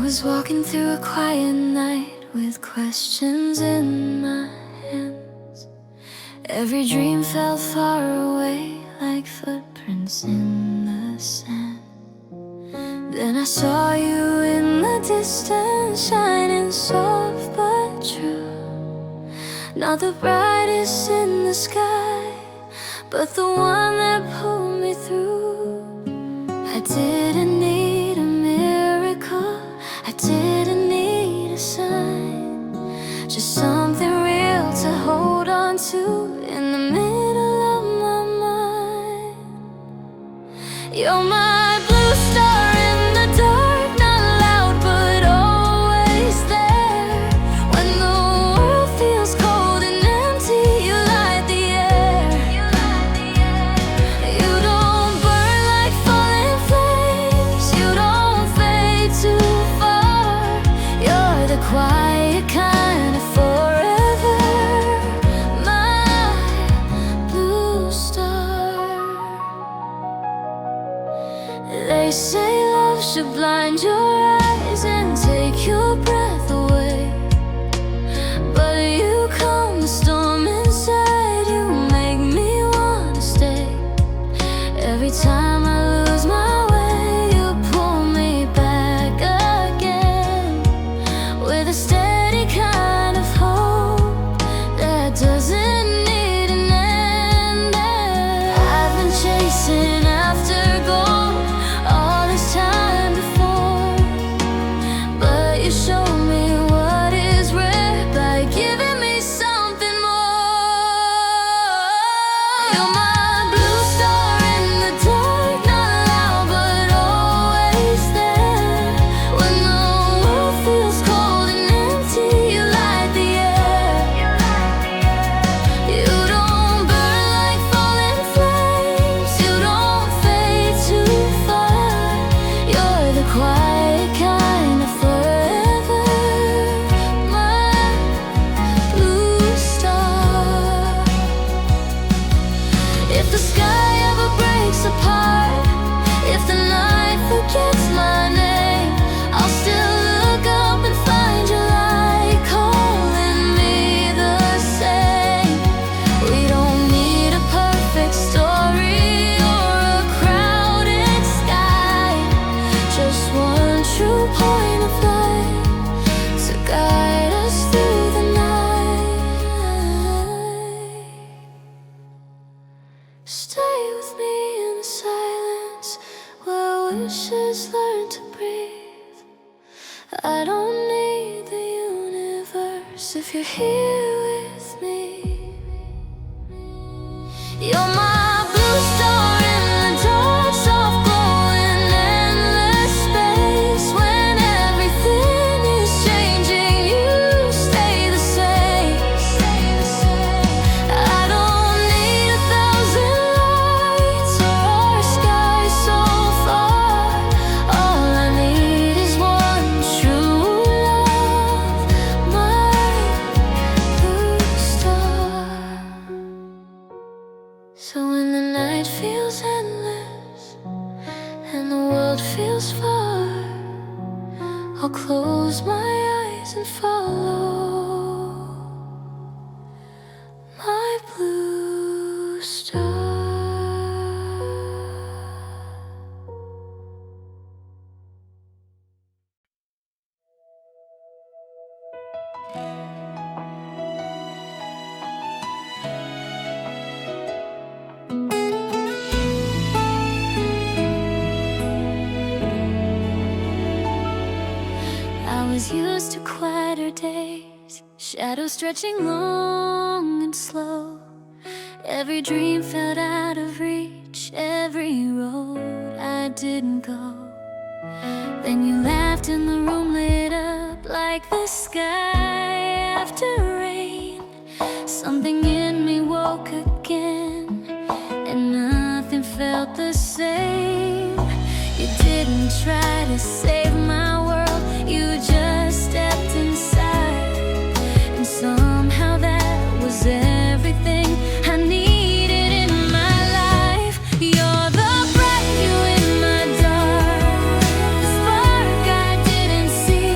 was walking through a quiet night with questions in my hands. Every dream felt far away, like footprints in the sand. Then I saw you in the distance, shining soft but true. Not the brightest in the sky, but the one that pulled me through. I didn't need a miracle, I didn't need a sign, just something real to hold on to in the middle of my mind. You're my blue star in the dark, not loud but always there. When the world feels cold and empty, you light the air. You don't burn like falling flames, you don't fade too far. You're the quiet kind of forever, my blue star. They say love should blind your eyes and take your breath away, but you calm the storm inside, you make me wanna stay. Every time I lose my way, you pull me back again, with a steady kind of hope that doesn't need an end. I've been chasing after gold all this time before, but you show me what is rare by giving me something more. You're my blue star in the dark, not loud but always there. When the world feels cold and empty, you light the air. You don't burn like falling flames, you don't fade too far. You're the quiet kind of forever, my blue star. If the sky ever breaks apart, if the night forgets my name, I'll still look up and find your light calling me the same. We don't need a perfect story or a crowded sky, just one true point of light to guide us through the night. Stay with me in the silence where wishes learn to breathe. I don't need the universe if you're here with me. You're my blue star in the dark, soft glowing endless space. When everything is changing, you stay the same. I don't need 1,000 lights or a sky so far. All I need is one true love, my blue star. So when the night feels endless and the world feels far, I'll close my eyes and follow my blue star. I was used to quieter days, shadows stretching long and slow. Every dream felt out of reach, every road I didn't go. Then you laughed and the room lit up like the sky after rain. Something in me woke again, and nothing felt the same. You didn't try to save my world, you just stepped inside, and somehow that was everything I needed in my life. You're the bright you in my dark, the spark I didn't see.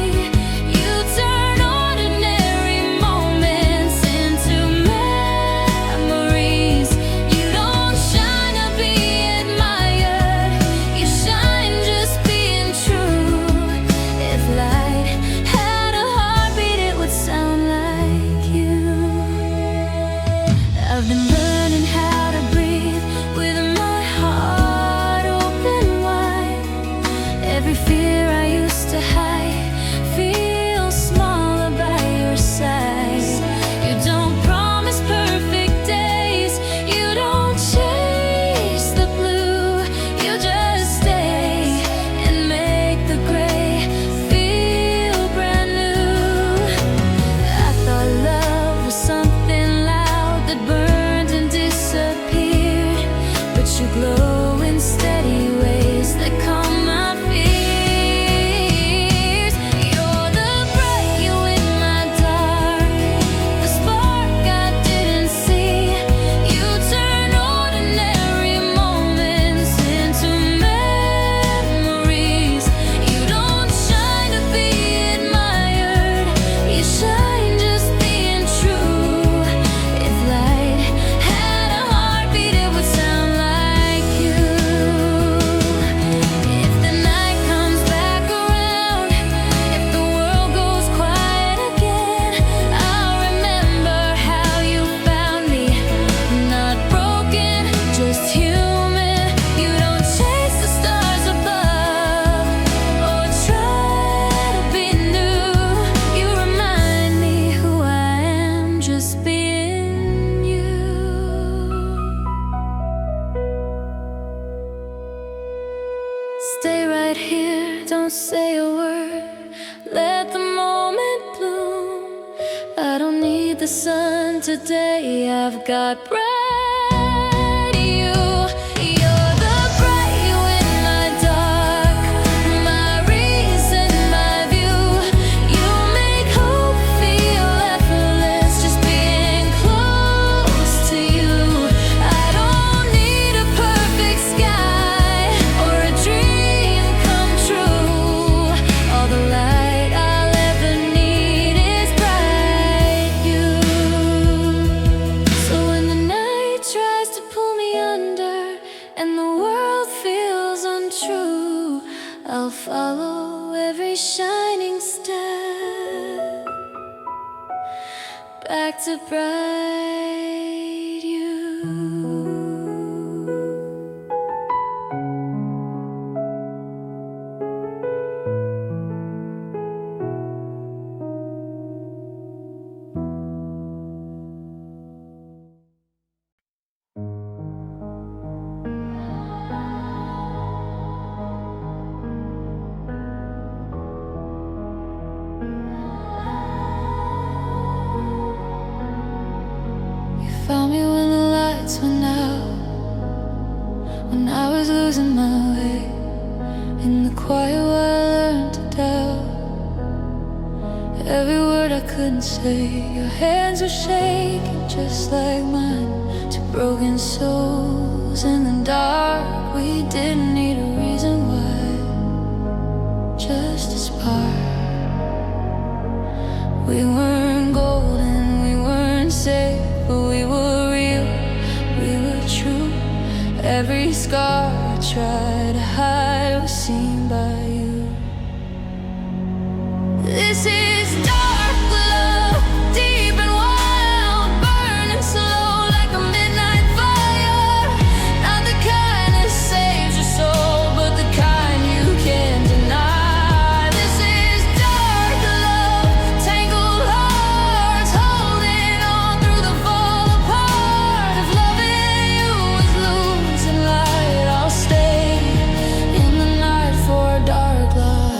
the sun today. I've got bread. You're the bright in my dark, my reason, my view. You make hope feel effortless, just being close to you. I don't need a perfect sky or a dream come true. All the light I'll ever need is bright you. So when the night tries to pull me under and the world feels untrue, I'll follow every shining step back to bright you. Found me when the lights went out, when I was losing my way. In the quiet where I learned to doubt every word I couldn't say. Your hands were shaking just like mine. Two broken souls in the dark. We didn't need a reason why, just a spark. We weren't golden, we weren't safe, but we were real, we were true. Every scar I tried to hide was seen by you. This is dark love, deep and wild, burning slow like a midnight fire. Not the kind that saves your soul, but the kind you can't deny. This is dark love, tangled hearts holding on through the fall apart. If loving you is losing light, I'll stay in the night for a dark love.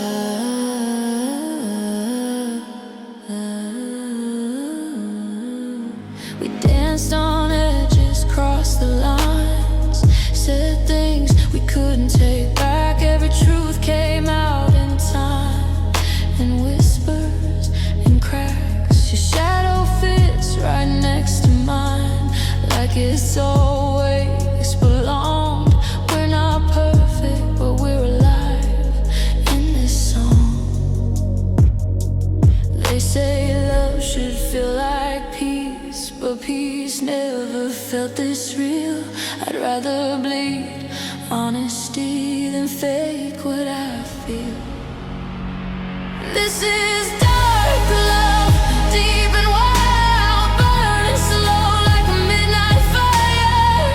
We danced on edges, crossed the lines, said things we couldn't take back. Every truth came out in time, in whispers, in cracks. Your shadow fits right next to mine, like it's always belonged. We're not perfect, but we're alive in this song. They say love should feel like peace, but peace never felt this real. I'd rather bleed honesty than fake what I feel. This is dark love, deep and wild, burning slow like a midnight fire.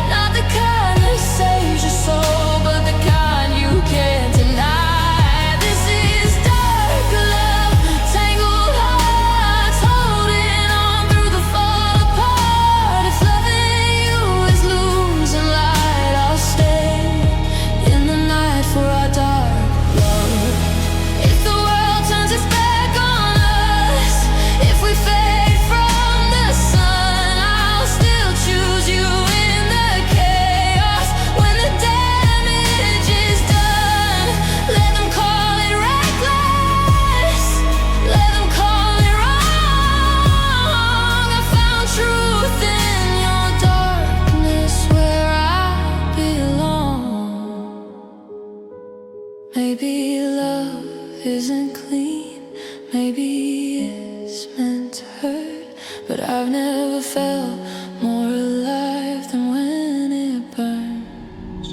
Not the kind that saves your soul, but the kind you can't deny. This is dark love, tangled hearts holding on through the fall apart. If loving you is losing light, I'll stay in the night for our dark love. If the world turns its back on us, if we fade from the sun, I'll still choose you in the chaos. When the damage is done, let them call it reckless, let them call it wrong. I found truth in your darkness where I belong. Maybe love isn't clean, maybe it's meant to hurt, but I've never felt more alive than when it burns.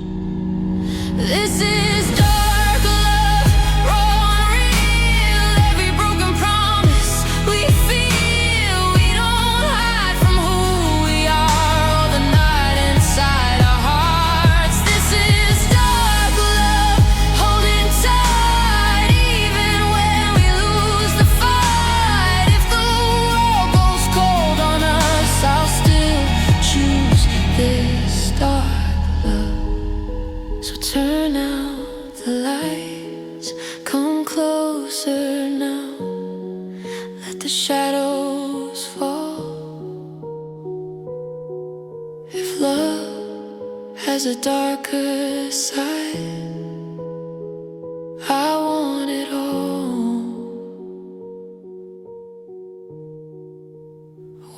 This is dark love, raw and real. Every broken promise we feel. We don't hide from who we are, all the night inside our hearts. This is dark love, holding tight even when we lose the fight. If the world goes cold on us, I'll still choose this dark love. So turn out the lights, come closer now. Let the shadows fall. has a darker side. I want it all,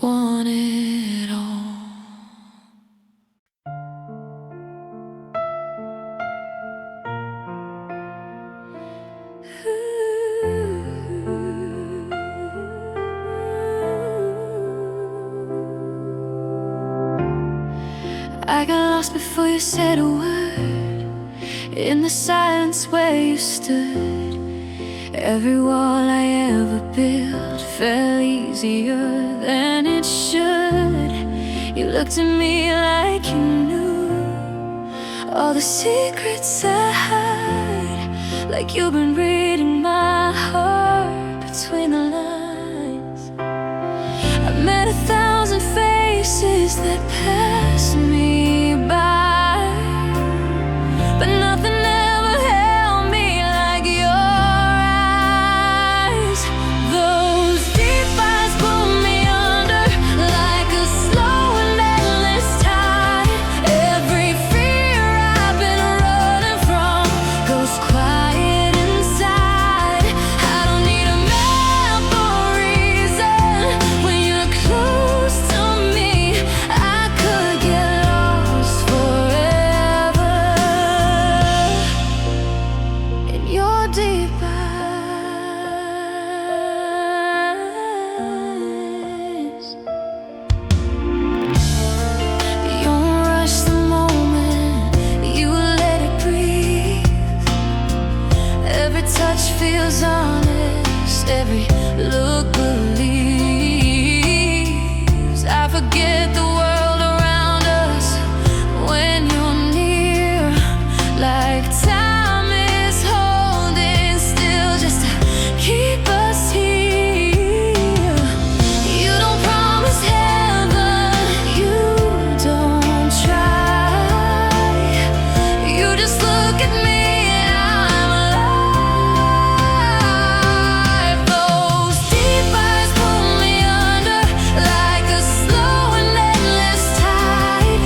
want it all. I got lost before you said a word, in the silence where you stood. Every wall I ever built fell easier than it should. You looked at me like you knew all the secrets I hide, like you've been reading my heart between the lines. I've met 1,000 faces that pass me by, but nothing ever held me like your eyes. Those deep eyes pull me under like a slow and endless tide. Every fear I've been running from goes quiet inside. I don't need a map or reason when you're close to me. I could get lost forever in your deep eyes. You don't rush the moment, you let it breathe. Every touch feels honest, every look believes. I forget the world around us when you're near, like time is holding still just to keep us here. You don't promise heaven, you don't try. You just look at me and I'm alive. Those deep eyes pull me under like a slow and endless tide.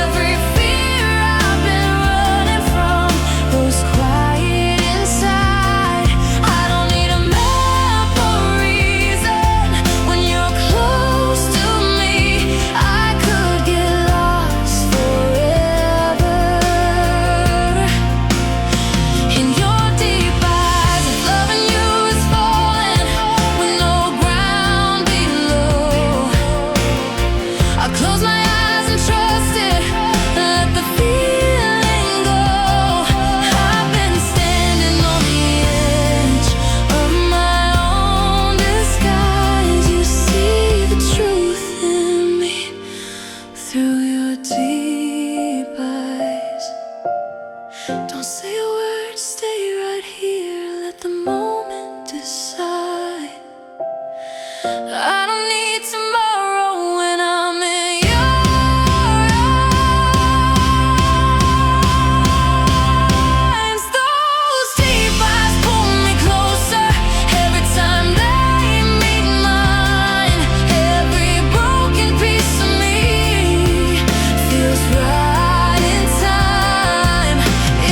Every fear I've been running from goes quiet inside. I don't need a map or reason when you're close to me. I could get lost forever in your deep eyes. If loving you is falling with no ground below, I close my eyes and trust it, let the feeling go. I've been standing on the edge of my own disguise. You see the truth in me through your deep eyes. Don't say a word, stay right here, let the moment decide. I don't need tomorrow when I'm in your arms. Those deep eyes pull me closer every time they meet mine. Every broken piece of me feels right in time.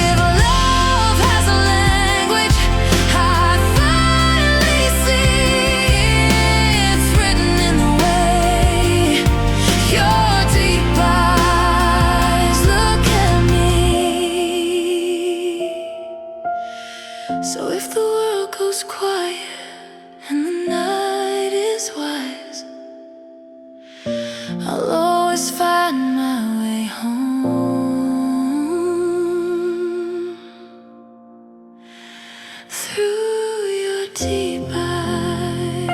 If love has a language, I finally see it's written in the way your deep eyes look at me. So if the world goes quiet and the night is wise, I'll always find my way home through your deep eyes.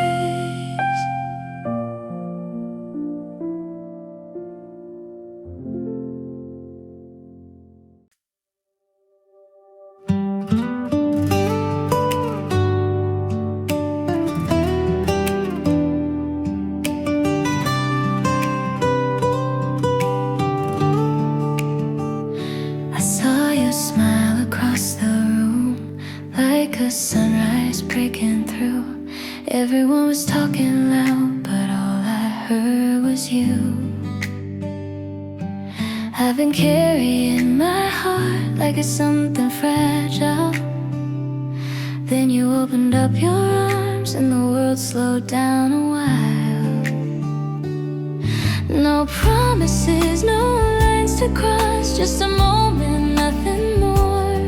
I saw you smile across the room like a sunrise breaking through. Everyone was talking loud, but all I heard was you. I've been carrying my heart like it's something fragile. Then you opened up your arms and the world slowed down a while. No promises, no lines to cross, just a moment, nothing more.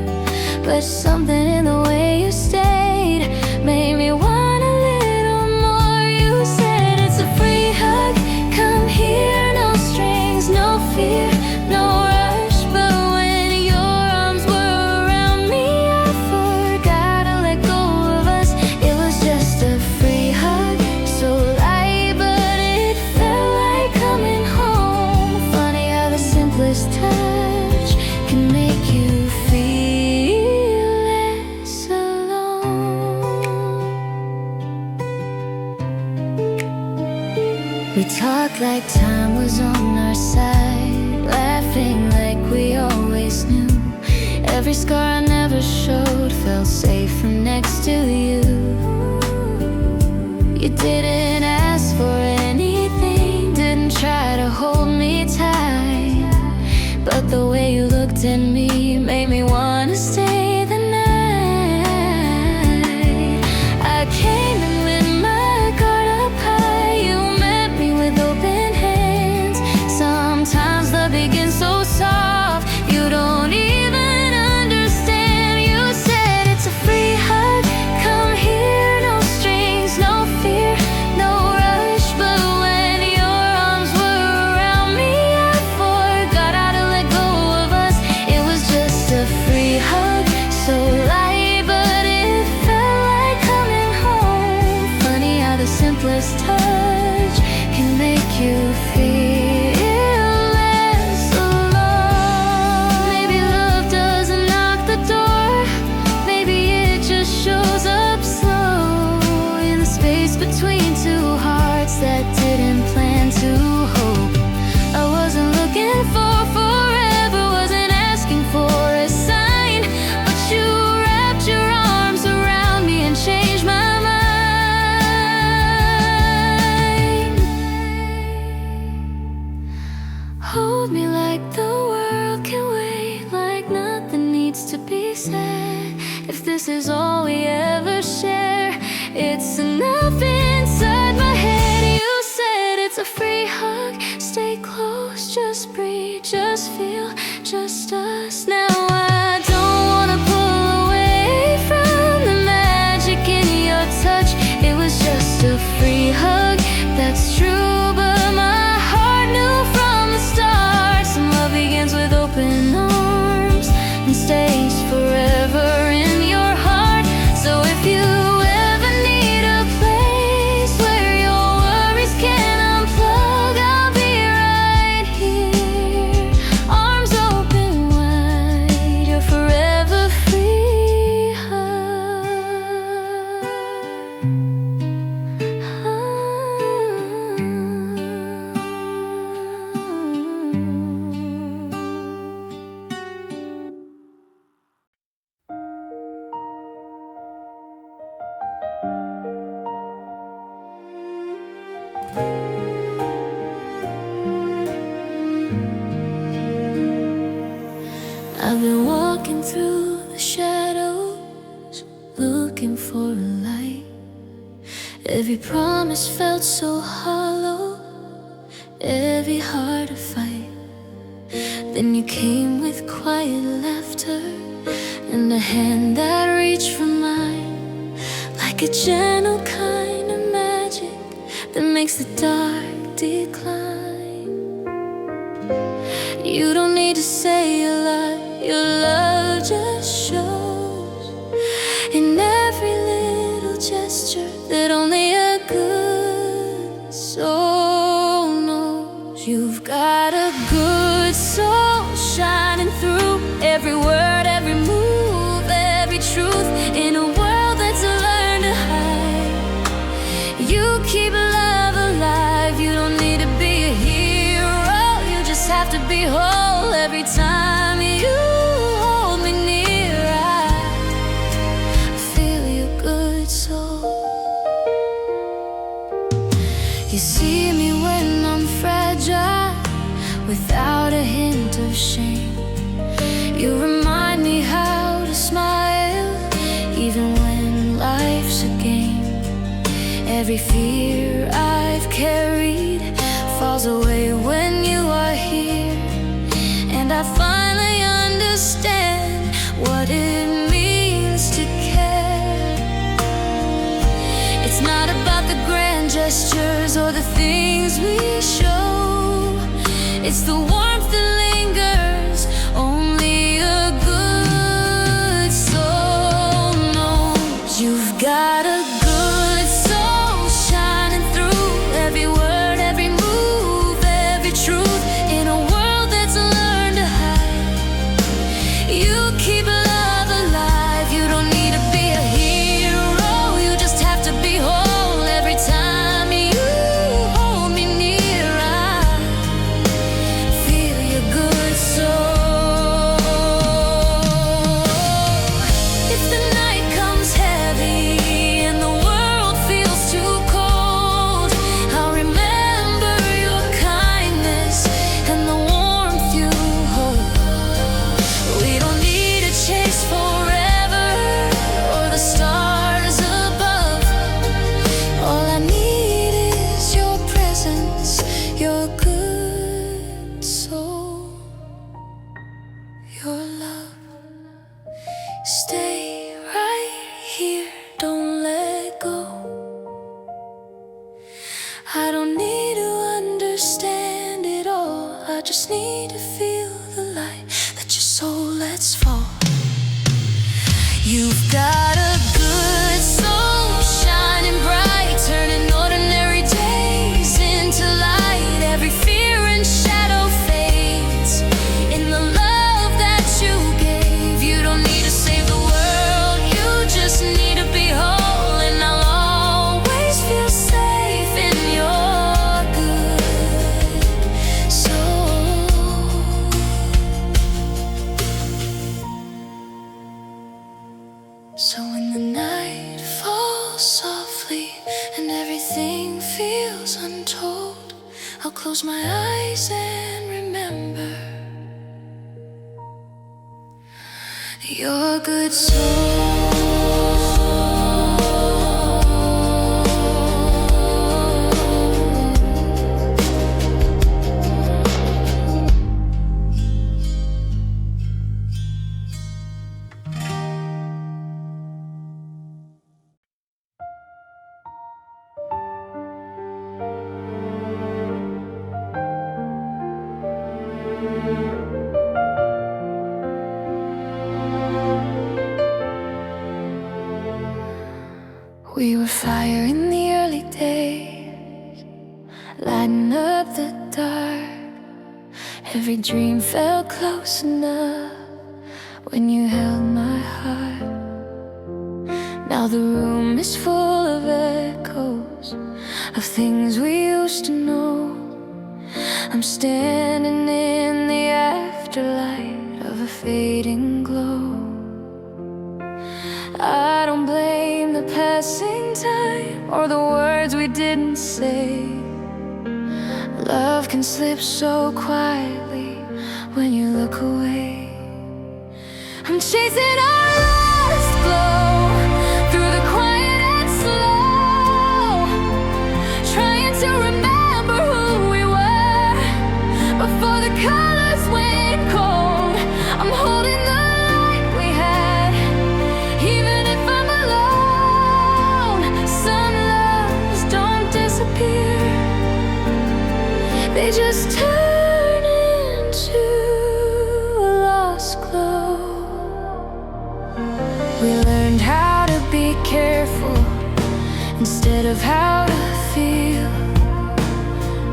But something in the way you stayed made me want a little more. You said it's a free hug, come here, no strings, no fear, no rush. But when your arms were around me, I forgot to let go of us. It was just a free hug, so light, but it felt like coming home. Funny how the simplest touch can make you feel less alone. We talked like time was on our side, laughing like we always knew. Every scar I never showed felt safe from next to you. You didn't ask for anything, didn't try to hold me tight, but the way you looked at me made me wanna stay the night. I came in with my guard up high, you met me with open hands. Sometimes love begins so soft, you don't even understand. You said it's a free hug, come here, no strings, no fear, no rush. But when your arms were around me, I forgot how to let go of us. It was just a free hug, so light, but it felt like coming home. Funny how the simplest touch can make you feel less alone. Maybe love doesn't knock the door, maybe it just shows up slow in the space between two hearts that didn't plan to hope. I wasn't looking for forever, wasn't asking for a sign, but you wrapped your arms around me and changed my mind. Hold me like the world can wait, like nothing needs to be said. If this is all we ever share, it's enough inside my head. You said it's a free hug, stay close, just breathe, just feel, just us. Now I don't wanna pull away from the magic in your touch. It was just a free hug, that's true, but my heart knew from the start. Some love begins with open arms and stays forever in your heart. So if you ever need a place where your worries can unplug, I'll be right here, arms open wide, your forever free hug. I've been walking through the shadows, looking for a light. Every promise felt so hollow, every heart a fight. Then you came with quiet laughter and a hand that reached for mine, like a gentle kind of magic that makes the dark decline. You don't need to say a lot, your love just shows in every little gesture that only a good soul knows. You've got a good soul shining through every word, every move, every truth in a world that's learned to hide. You keep love alive, you don't need to be a hero, you just have to be whole. Every time you hold me near, I feel your good soul. You see me when I'm fragile, without a hint of shame. You remind me how to smile, even when life's a game. Every fear I've carried falls away when you are here, and I finally understand what it means to care. It's not about the grand gestures or the things we show. It's the warmth that lingers, only a good soul knows. You've got a good soul shining through every word, every move, every truth. In a world that's learned to hide, you keep love alive. You don't need to be a hero, you just have to be whole. Every time you hold me near, I feel your good soul. If the night comes heavy and the world feels too cold, I'll remember your kindness and the warmth you hold. We don't need to chase forever or the stars above. All I need is your presence, your good soul, your love. Stay right here, don't let go. I don't need to understand it all, I just need to feel the light that your soul lets fall. You've got a good soul shining bright, turning ordinary days into light. Every fear and shadow fades in the love that you gave. You don't need to save the world, you just need to be whole. And I'll always feel safe in your good soul. So when the night falls softly and everything feels untold, I'll close my eyes and remember your good soul. We were fire in the early days, lighting up the dark. Every dream felt close enough when you held my heart. Now the room is full of echoes of things we used to know. I'm standing in the afterlight of a fading glow. I don't blame the passing time or the words we didn't say. Love can slip so quietly when you look away. I'm chasing our last glow through the quiet and slow, trying to remember who we were before the colors went cold. I'm holding the light we had, even if I'm alone. Some loves don't disappear, they just turn into a lost glow. We learned how to be careful instead of how to feel.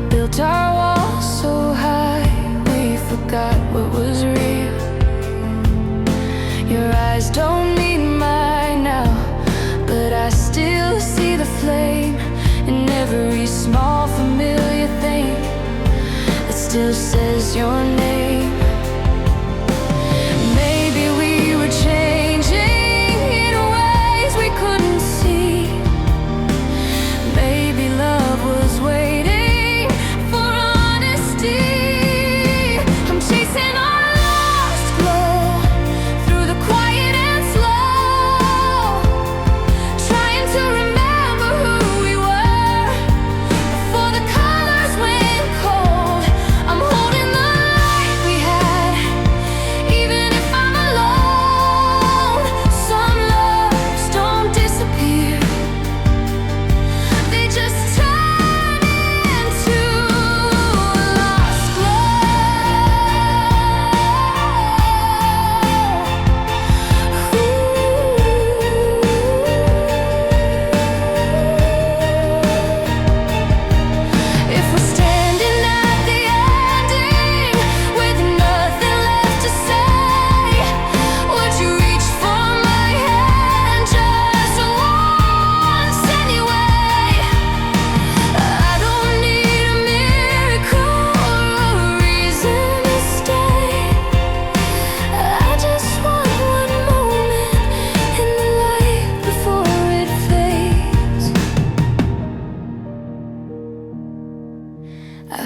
Built our walls so high, we forgot what was real. Your eyes don't meet mine now, but I still see the flame in every small familiar thing that still says your name. Maybe we were changing in ways we couldn't see. Maybe love was waiting for honesty.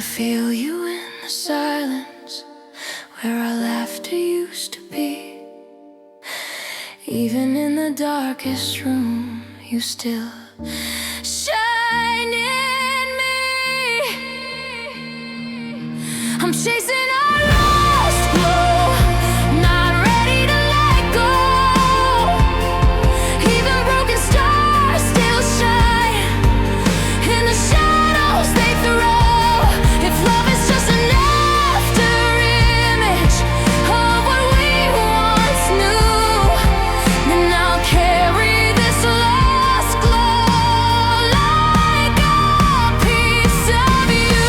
I feel you in the silence where our laughter used to be. Even in the darkest room, you still shine in me. I'm chasing our lost glow, not ready to let go. Even broken stars still shine in the shadows they throw. If love is just an after-image of what we once knew, then I'll carry this lost glow like a piece of you.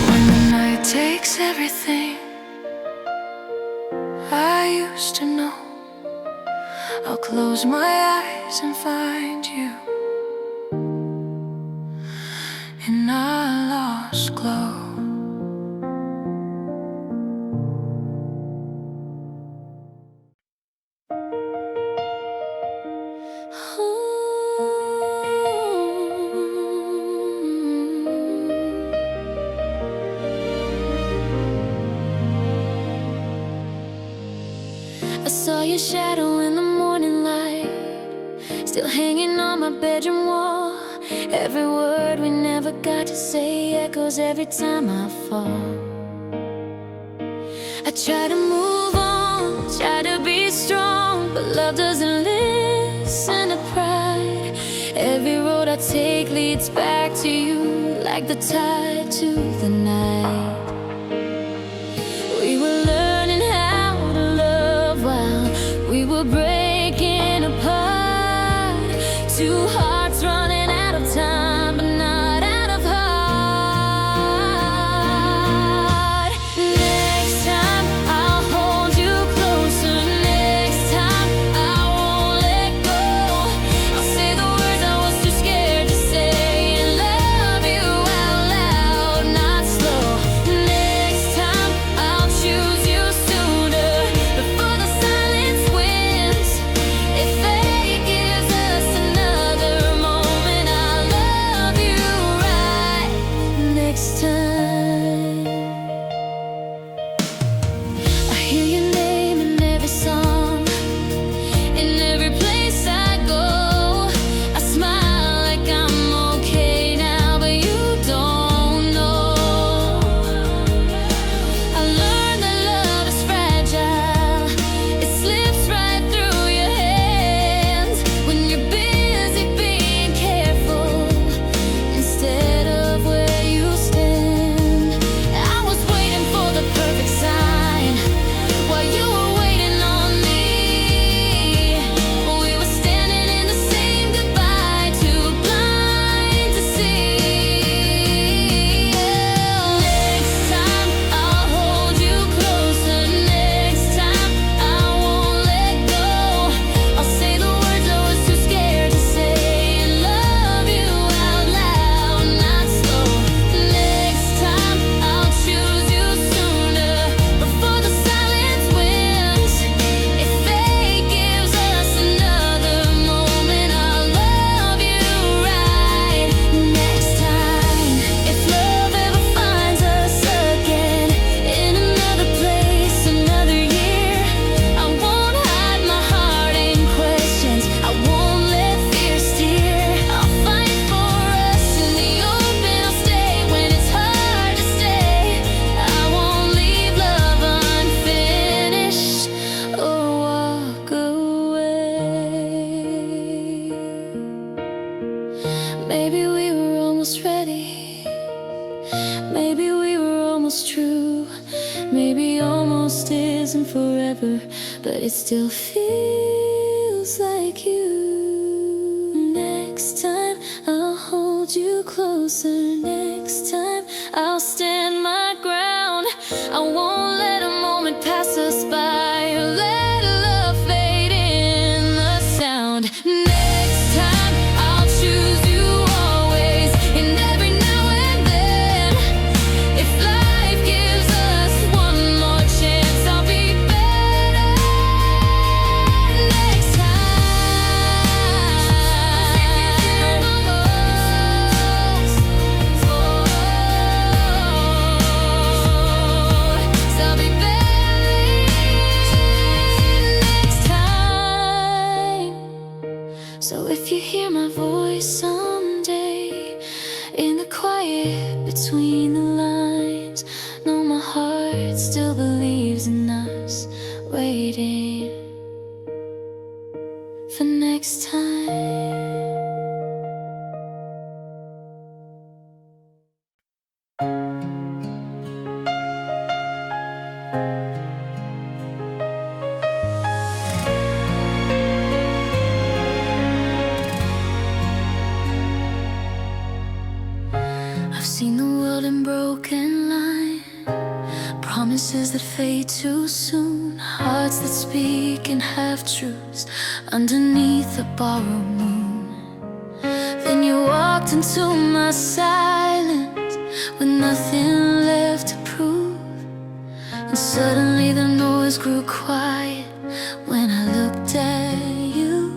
When the night takes everything I used to know, I'll close my eyes and find you in our lost glow. I saw your shadow in the morning light, still hanging on my bedroom wall. Every word we never got to say echoes every time I fall. I try to move on, try to be strong, but love doesn't listen to pride. Every road I take leads back to you, like the tide to the night. We were learning how to love while we were breaking apart. Two hearts running out of time, but not out of heart. Next time I'll hold you closer. Next time I won't let go. I'll say the words I was too scared to say and love you out loud, not slow. Next time I'll choose you sooner before the silence wins. If fate gives us another moment, I'll love you right next time. I hear your name in every song, in every place I go. I smile like I'm okay now, but you don't know. I learned that love is fragile. It slips right through your hands when you're busy being careful instead of where you stand. I was waiting for the perfect sign while you were waiting on me. We were standing in the same goodbye, too blind to see. Next time I'll hold you closer. Next time I won't let go. I'll say the words I was too scared to say and love you out loud, not slow. Next time I'll choose you sooner before the silence wins. If fate gives us another moment, I'll love you right next time. If love ever finds us again in another place, another year, I won't hide my heart in questions. I won't let fear steer. I'll fight for us in the open. I'll stay when it's hard to stay. I won't leave love unfinished or walk away. Maybe we were almost ready. Maybe we were almost true. Maybe almost isn't forever, but it still feels like you. Next time I'll hold you closer. Next time I'll stand my ground. I won't let a moment pass us by or let love fade in the sound. Next time I'll choose you always, and every now and then. If life gives us one dreams. No, my heart still believes in us, waiting for next time. I've seen the world in broken line, promises that fade too soon, hearts that speak in half-truths underneath a borrowed moon. Then you walked into my silence with nothing left to prove, and suddenly the noise grew quiet when I looked at you.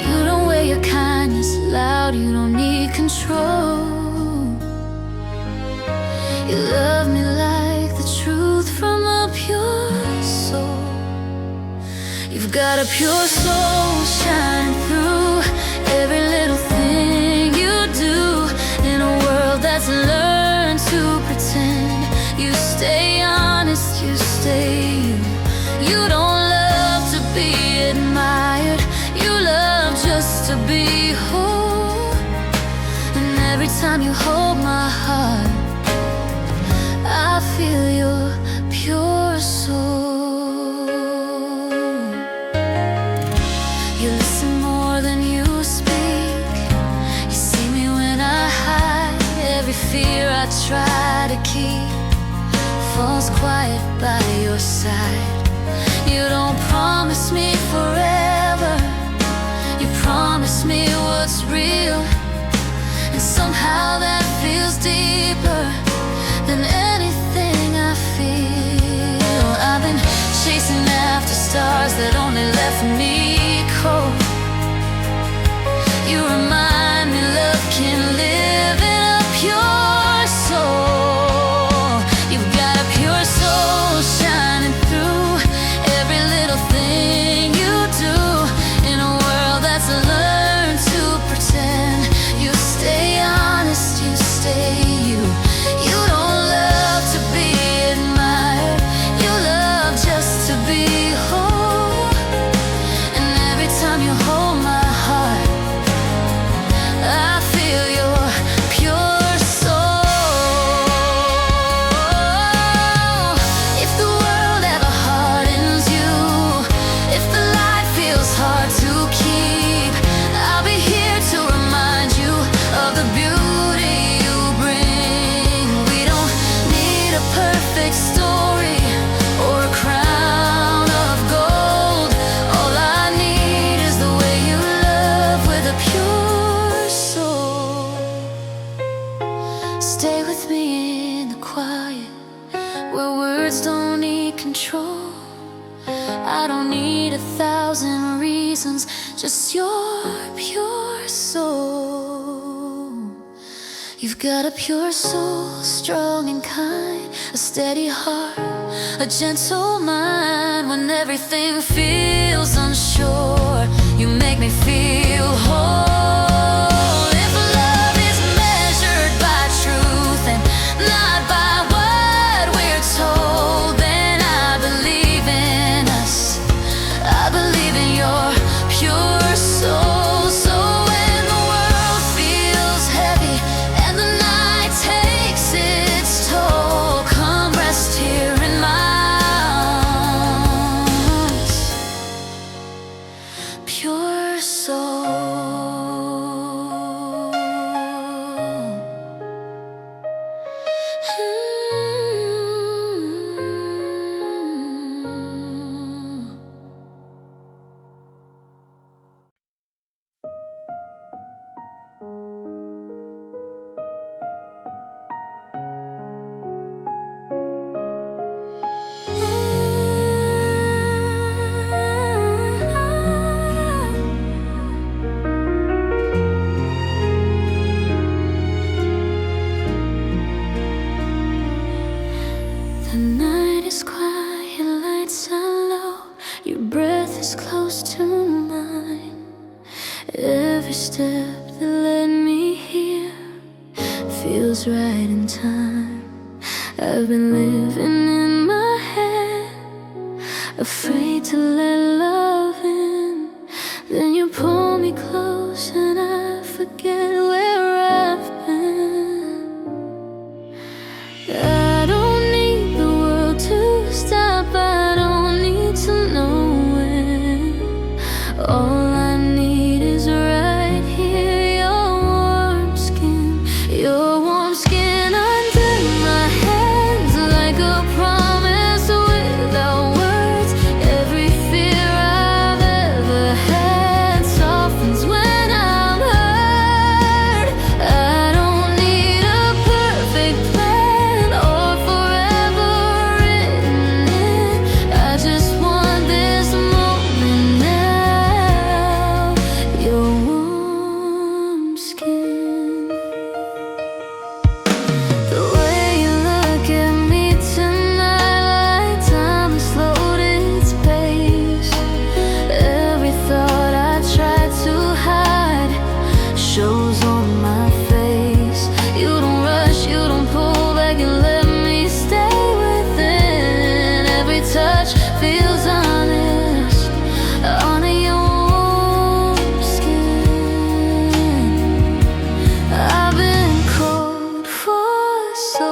You don't wear your kindness loud, you don't need control. You love me like the truth from a pure soul. You've got a pure soul shining through every little thing you do. In a world that's learned to pretend, you stay honest, you stay you. You don't love to be admired, you love just to be whole. And every time you hold my heart, I feel your pure soul. You listen more than you speak, you see me when I hide. Every fear I try to keep falls quiet by your side. You don't promise me forever, you promise me what's real. And somehow that feels deeper than anything I feel. I've been chasing after stars that only left me cold. You remind me love can live in a pure soul. You've got a pure soul shining through every little thing you do. In a world that's learned to pretend, you stay honest, you stay you. You don't love to be admired, you love just to be whole. And every time you hold my heart, I feel your pure soul. If the world ever hardens you, if the light feels hard to keep, I'll be here to remind you of the beauty you bring. We don't need a perfect story or a crown of gold. All I need is the way you love with a pure soul. Stay with me in the quiet, where words don't need control. I don't need 1,000 reasons, just your pure soul. You've got a pure soul, strong and kind, a steady heart, a gentle mind. When everything feels unsure, you make me feel whole. If love is measured by truth and not by what we're told, then I believe in us, I believe in your pure soul. So when the world feels heavy and the night takes its toll, come rest here in my arms, pure soul. The night is quiet, lights are low, your breath is close to mine. Every step that led me here feels right in time. I've been living in my head, afraid to let love in. Then you pull me close and I forget where I've been. I don't need the world to stop, I don't need to know when. All I need is right here, your warm skin. Your warm skin under my hands, like a promise without words. Every fear I've ever had softens when I'm hurt. I don't need a perfect plan or forever written in. I just want this moment now, your warm skin. The way you look at me tonight, like time has slowed its pace. Every thought I tried to hide shows on my face. You don't rush, you don't pull back, you let me stay within. Every touch feels honest, honor your warm skin. I've been cold for so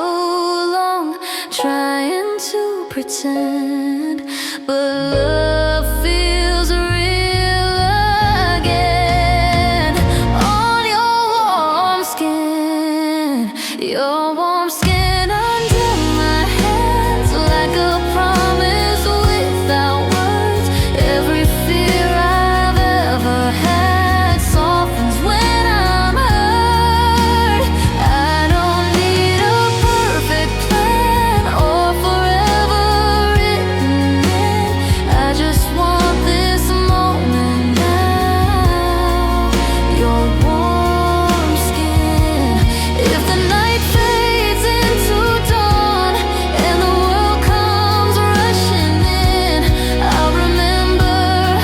long, trying to pretend, but love feels real again. On your warm skin, your warm skin under my hands, like a promise without words. Every fear I've ever had softens when I'm hurt. I don't need a perfect plan or forever written in. I just want this moment now, your warm skin. If the night fades into dawn and the world comes rushing in, I'll remember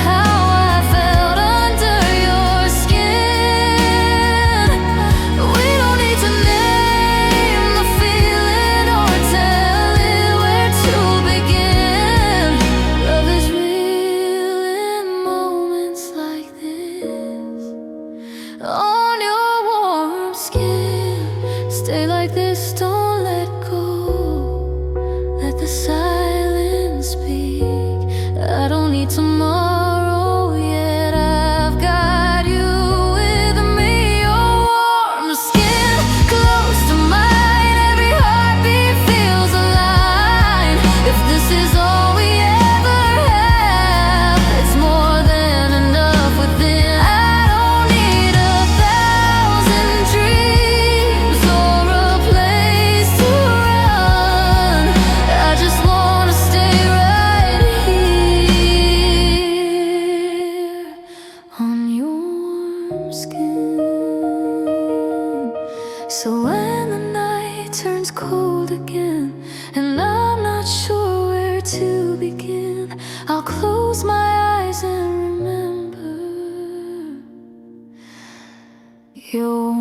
how I felt under your skin. We don't need to name the feeling or tell it where to begin. Love is real in moments like this. On your warm skin, stay like this, don't let go. Let the silence speak. I don't need tomorrow yet, I've got you with me. Your warm skin close to mine, every heartbeat feels alive. If this is all we ever have, it's more than enough within. I don't need 1,000 dreams or a place to run. I just wanna stay right here on your warm skin. So when the night turns cold again and I'm not sure where to begin, I'll close my eyes and remember your